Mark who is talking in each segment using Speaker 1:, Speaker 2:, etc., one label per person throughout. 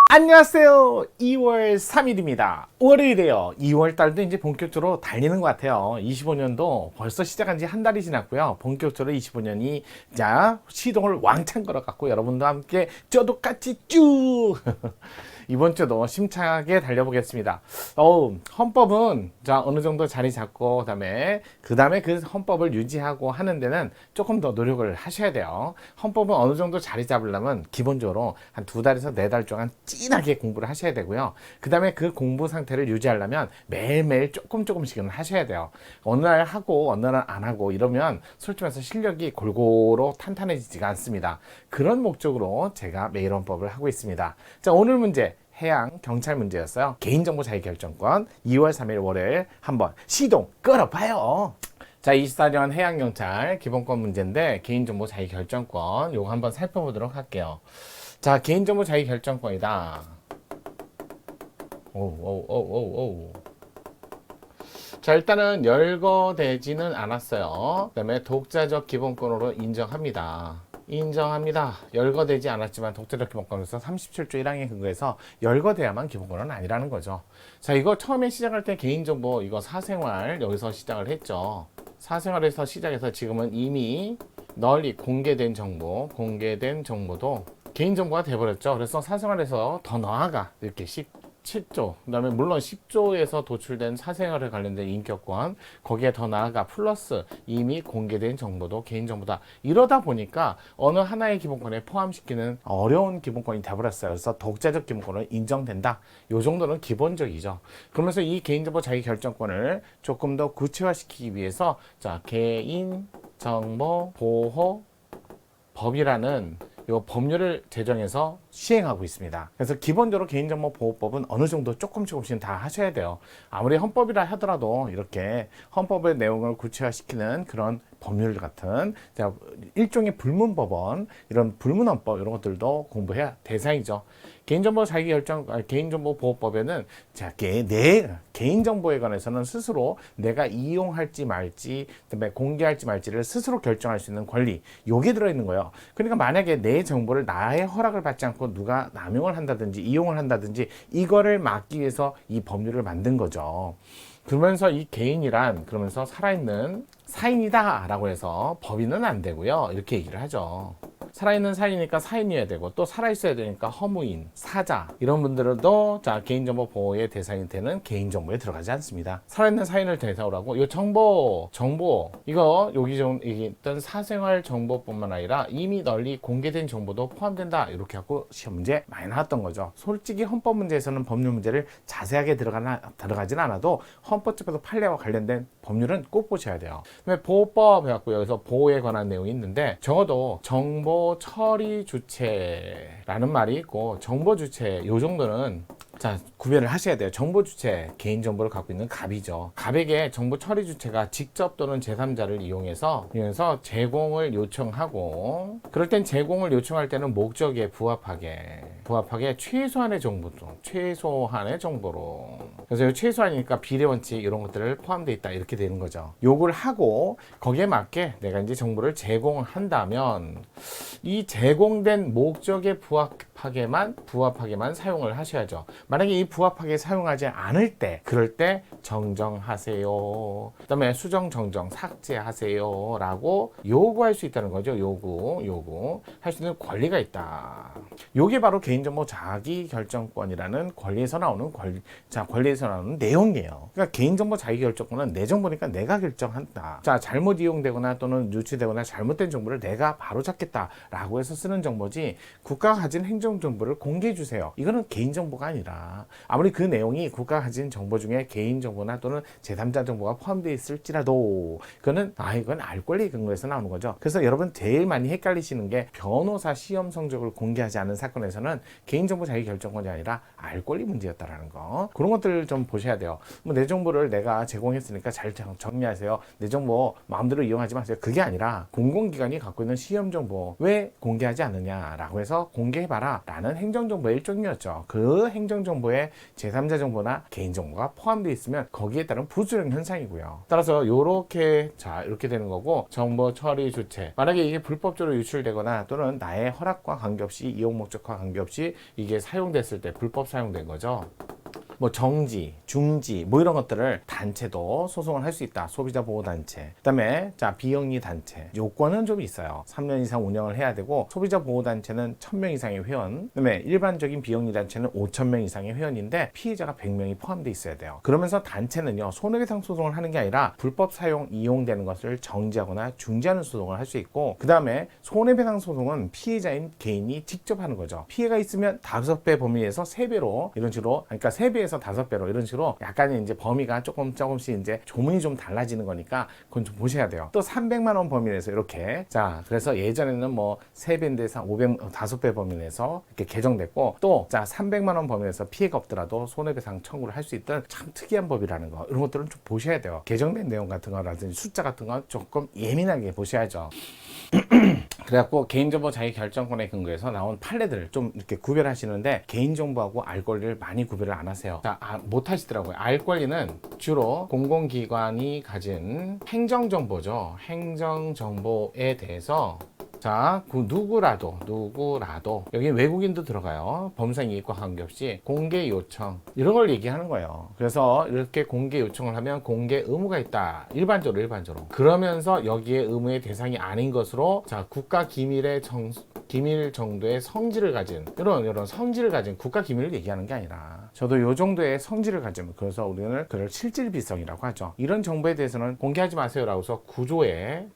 Speaker 1: 안녕하세요. 2월 3일입니다. 월요일이에요. 2월 달도 이제 본격적으로 달리는 것 같아요. 25년도 벌써 시작한 지 한 달이 지났고요. 본격적으로 25년이 자 시동을 왕창 걸어갖고 여러분도 함께 저도 같이 쭉 이번 주도 심차게 달려보겠습니다. 헌법은 자 어느 정도 자리 잡고 그다음에 그 헌법을 유지하고 하는 데는 조금 더 노력을 하셔야 돼요. 헌법은 어느 정도 자리 잡으려면 기본적으로 한 2달에서 4달 동안 진하게 공부를 하셔야 되고요. 그다음에 그 공부 상태를 유지하려면 매일매일 조금씩은 하셔야 돼요. 어느 날 하고 어느 날 안 하고 이러면 솔직히 말해서 실력이 골고루 탄탄해지지가 않습니다. 그런 목적으로 제가 매일 헌법을 하고 있습니다. 자, 오늘 문제 해양 경찰 문제였어요. 개인정보 자기결정권 2월 3일 월요일 한번 시동 끌어봐요. 자, 24년 해양경찰 기본권 문제인데 개인정보 자기결정권 요거 한번 살펴보도록 할게요. 자, 개인정보 자기결정권이다. 자, 일단은 열거되지는 않았어요. 그 다음에 독자적 기본권으로 인정합니다. 열거되지 않았지만 독자적 기본권으로서 37조 1항에 근거해서 열거돼야만 기본권은 아니라는 거죠. 자, 이거 처음에 시작할 때 개인정보 이거 사생활 여기서 시작을 했죠. 사생활에서 시작해서 지금은 이미 널리 공개된 정보도 개인정보가 돼버렸죠. 그래서 사생활에서 더 나아가 이렇게 17조, 그 다음에 물론 10조에서 도출된 사생활에 관련된 인격권, 거기에 더 나아가 플러스 이미 공개된 정보도 개인정보다. 이러다 보니까 어느 하나의 기본권에 포함시키는 어려운 기본권이 돼버렸어요. 그래서 독자적 기본권은 인정된다. 요 정도는 기본적이죠. 그러면서 이 개인정보 자기결정권을 조금 더 구체화시키기 위해서 자, 개인정보 보호 법이라는 이 법률을 제정해서 시행하고 있습니다. 그래서 기본적으로 개인정보보호법은 어느 정도 조금씩은 다 하셔야 돼요. 아무리 헌법이라 하더라도 이렇게 헌법의 내용을 구체화시키는 그런 법률 같은 일종의 불문법원, 이런 불문헌법 이런 것들도 공부해야 대상이죠. 개인정보보호법에는 내 개인정보에 관해서는 스스로 내가 이용할지 말지, 그다음에 공개할지 말지를 스스로 결정할 수 있는 권리, 요게 들어있는 거예요. 그러니까 만약에 내 정보를 나의 허락을 받지 않고 누가 남용을 한다든지 이용을 한다든지 이거를 막기 위해서 이 법률을 만든 거죠. 그러면서 이 개인이란 그러면서 살아있는 사인이다 라고 해서 법인은 안 되고요. 이렇게 얘기를 하죠. 살아있는 사인이니까 사인이어야 되고 또 살아있어야 되니까 허무인, 사자 이런 분들도 자 개인정보 보호의 대상이 되는 개인정보에 들어가지 않습니다. 살아있는 사인을 대상으로 하고 이 정보 이거 여기 좀 있던 사생활 정보뿐만 아니라 이미 널리 공개된 정보도 포함된다 이렇게 하고 시험 문제 많이 나왔던 거죠. 솔직히 헌법 문제에서는 법률 문제를 자세하게 들어가진 않아도 헌법집에서 판례와 관련된 법률은 꼭 보셔야 돼요. 보호법 해갖고 여기서 보호에 관한 내용이 있는데 적어도 정보 처리 주체라는 말이 있고 정보 주체 요 정도는 자 구별을 하셔야 돼요. 정보 주체 개인정보를 갖고 있는 갑이죠. 갑에게 정보 처리 주체가 직접 또는 제3자를 이용해서 제공을 요청하고 그럴 땐 제공을 요청할 때는 목적에 부합하게 최소한의 정보로 그래서 최소한이니까 비례원칙 이런 것들을 포함되어 있다 이렇게 되는 거죠. 요걸 하고 거기에 맞게 내가 이제 정보를 제공을 한다면 이 제공된 목적에 부합하게만 사용을 하셔야죠. 만약에 이 부합하게 사용하지 않을 때 그럴 때 정정하세요. 그 다음에 수정 정정 삭제하세요 라고 요구할 수 있다는 거죠. 요구할 수 있는 권리가 있다. 요게 바로 개인정보 자기결정권이라는 권리에서 나오는 내용이에요. 그러니까 개인정보 자기결정권은 내 정보니까 내가 결정한다. 자, 잘못 이용되거나 또는 유출되거나 잘못된 정보를 내가 바로잡겠다 라고 해서 쓰는 정보지 국가가 가진 행정정보를 공개해 주세요. 이거는 개인정보가 아니라 아무리 그 내용이 국가가 가진 정보 중에 개인정보나 또는 제3자 정보가 포함되어 있을지라도 이건 알 권리에 근거해서 나오는 거죠. 그래서 여러분 제일 많이 헷갈리시는 게 변호사 시험 성적을 공개하지 않은 사건에서는 개인정보 자기결정권이 아니라 알 권리 문제였다라는 거. 그런 것들을 좀 보셔야 돼요. 내 정보를 내가 제공했으니까 잘 정리하세요. 내 정보 마음대로 이용하지 마세요. 그게 아니라 공공기관이 갖고 있는 시험 정보 왜 공개하지 않느냐라고 해서 공개해봐라 라는 행정정보의 일종이었죠. 그 행정정보에 제3자 정보나 개인정보가 포함되어 있으면 거기에 따른 부수령 현상이고요. 따라서 요렇게 이렇게 되는 거고, 정보 처리 주체. 만약에 이게 불법적으로 유출되거나 또는 나의 허락과 관계없이 이용 목적과 관계없이 이게 사용됐을 때 불법 사용된 거죠. 뭐 정지, 중지 뭐 이런 것들을 단체도 소송을 할 수 있다. 소비자 보호 단체. 그다음에 비영리 단체. 요건은 좀 있어요. 3년 이상 운영을 해야 되고, 소비자 보호 단체는 1000명 이상의 회원. 그다음에 일반적인 비영리 단체는 5000명 이상의 회원인데 피해자가 100명이 포함되어 있어야 돼요. 그러면서 단체는요, 손해배상 소송을 하는 게 아니라 불법 사용 이용되는 것을 정지하거나 중지하는 소송을 할 수 있고, 그다음에 손해배상 소송은 피해자인 개인이 직접 하는 거죠. 피해가 있으면 5배 범위에서 3배로 이런 식으로, 그러니까 3배에서 5배로 이런 식으로 약간의 이제 범위가 조금씩 이제 조문이 좀 달라지는 거니까 그건 좀 보셔야 돼요. 또 300만 원 범위 내에서 이렇게, 그래서 예전에는 뭐 3배인데 5배 범위 내에서 이렇게 개정됐고, 또 300만 원 범위 내에서 피해가 없더라도 손해배상 청구를 할 수 있던 참 특이한 법이라는 거, 이런 것들은 좀 보셔야 돼요. 개정된 내용 같은 거라든지 숫자 같은 건 조금 예민하게 보셔야죠. 그래갖고 개인정보 자기결정권에 근거해서 나온 판례들을 좀 이렇게 구별하시는데, 개인정보하고 알 권리를 많이 구별을 안 하세요. 못 하시더라고요. 알 권리는 주로 공공기관이 가진 행정정보죠. 행정정보에 대해서 그 누구라도 여기 외국인도 들어가요. 범상 이익과 관계없이 공개 요청 이런 걸 얘기하는 거예요. 그래서 이렇게 공개 요청을 하면 공개 의무가 있다. 일반적으로 그러면서 여기에 의무의 대상이 아닌 것으로 국가 기밀의 기밀 정도의 성질을 가진 이런 성질을 가진 국가 기밀을 얘기하는 게 아니라, 저도 요 정도의 성질을 가지면, 그래서 우리는 그걸 실질비성이라고 하죠. 이런 정보에 대해서는 공개하지 마세요라고 해서 구조에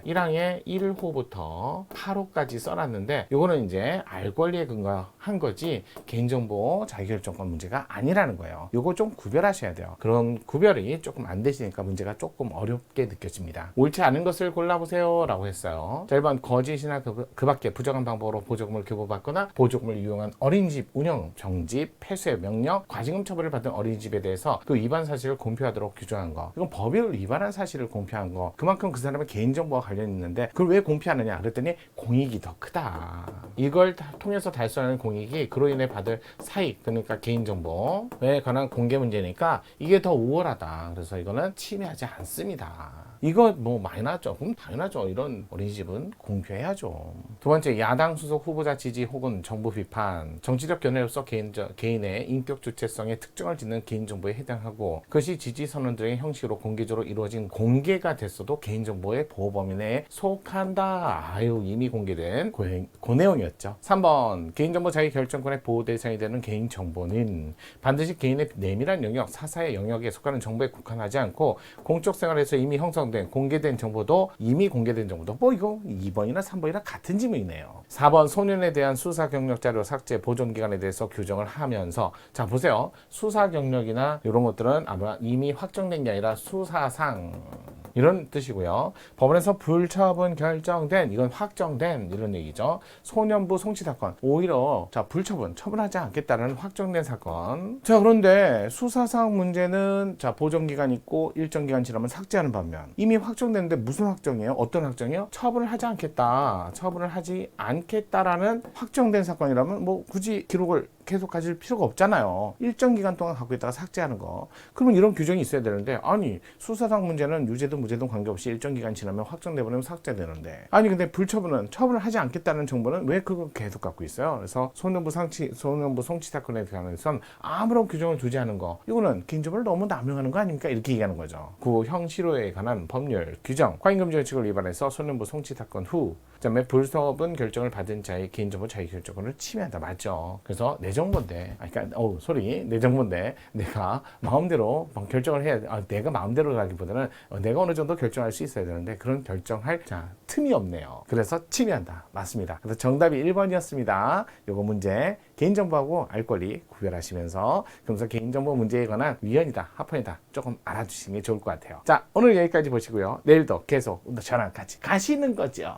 Speaker 1: 1항의 1호부터 8호까지 써놨는데, 요거는 이제 알 권리에 근거한 거지 개인정보 자기결정권 문제가 아니라는 거예요. 요거 좀 구별하셔야 돼요. 그런 구별이 조금 안 되시니까 문제가 조금 어렵게 느껴집니다. 옳지 않은 것을 골라보세요 라고 했어요. 1번 거짓이나 그 밖에 부정한 방법으로 보조금을 교부받거나 보조금을 이용한 어린이집 운영, 정지, 폐쇄 명령, 과징금 처벌을 받은 어린이집에 대해서 그 위반 사실을 공표하도록 규정한 거. 이건 법을 위반한 사실을 공표한 거. 그만큼 그 사람의 개인정보와 관련이 있는데 그걸 왜 공표하느냐 그랬더니 공익이 더 크다. 이걸 통해서 달성하는 공익이 그로 인해 받을 사익, 그러니까 개인정보에 관한 공개 문제니까 이게 더 우월하다. 그래서 이거는 침해하지 않습니다. 이거 뭐 많이 나왔죠. 그럼 당연하죠. 이런 어린이집은 공표해야죠. 두 번째, 야당 수석 후보자 지지 혹은 정부 비판. 정치적 견해로서 개인의 인격 주체성에 특정을 짓는 개인정보에 해당하고, 그것이 지지 선언들의 형식으로 공개적으로 이루어진 공개가 됐어도 개인정보의 보호 범위 내에 속한다. 이미 공개된 그 내용이었죠. 3번, 개인정보 자기결정권의 보호 대상이 되는 개인정보는 반드시 개인의 내밀한 영역, 사사의 영역에 속하는 정보에 국한하지 않고 공적 생활에서 이미 형성된 공개된 정보도, 이미 공개된 정보도, 뭐 이거 2번이나 3번이나 같은 질문이네요. 4번, 소년에 대한 수사 경력 자료 삭제 보존 기간에 대해서 규정을 하면서, 자 보세요. 수사 경력이나 이런 것들은 아마 이미 확정된 게 아니라 수사상 이런 뜻이고요. 법원에서 불처분 결정된, 이건 확정된 이런 얘기죠. 소년부 송치 사건, 오히려 처분하지 않겠다는 확정된 사건. 자, 그런데 수사상 문제는 보존 기간 있고 일정 기간 지나면 삭제하는 반면, 이미 확정됐는데 무슨 확정이에요? 어떤 확정이에요? 처분을 하지 않겠다라는 확정된 사건이라면 뭐 굳이 기록을 계속 가질 필요가 없잖아요. 일정 기간 동안 갖고 있다가 삭제하는 거. 그러면 이런 규정이 있어야 되는데, 아니 수사상 문제는 유죄든 무죄든 관계없이 일정 기간 지나면 확정돼버리면 삭제되는데, 아니 근데 처분을 하지 않겠다는 정보는 왜 그걸 계속 갖고 있어요? 그래서 소년부 송치 사건에 관해서는 아무런 규정을 두지 않은 거, 이거는 개인정보를 너무 남용하는 거 아닙니까? 이렇게 얘기하는 거죠. 구형 실효에 관한 법률 규정, 과잉금지 원칙을 위반해서 소년부 송치 사건 후 그다음에 불처분 결정을 받은 자의 개인정보 자기결정권을 침해한다. 맞죠? 그래서 내 정보인데, 내 정보인데 내가 마음대로 결정을 해야 돼. 내가 마음대로라기보다는 내가 어느 정도 결정할 수 있어야 되는데 그런 결정할 틈이 없네요. 그래서 침해한다. 맞습니다. 그래서 정답이 1번이었습니다. 요거 문제, 개인정보하고 알 권리 구별하시면서, 그러면서 개인정보 문제에 관한 위헌이다, 합헌이다 조금 알아주시는 게 좋을 것 같아요. 자, 오늘 여기까지 보시고요. 내일도 계속 저랑 같이 가시는 거죠.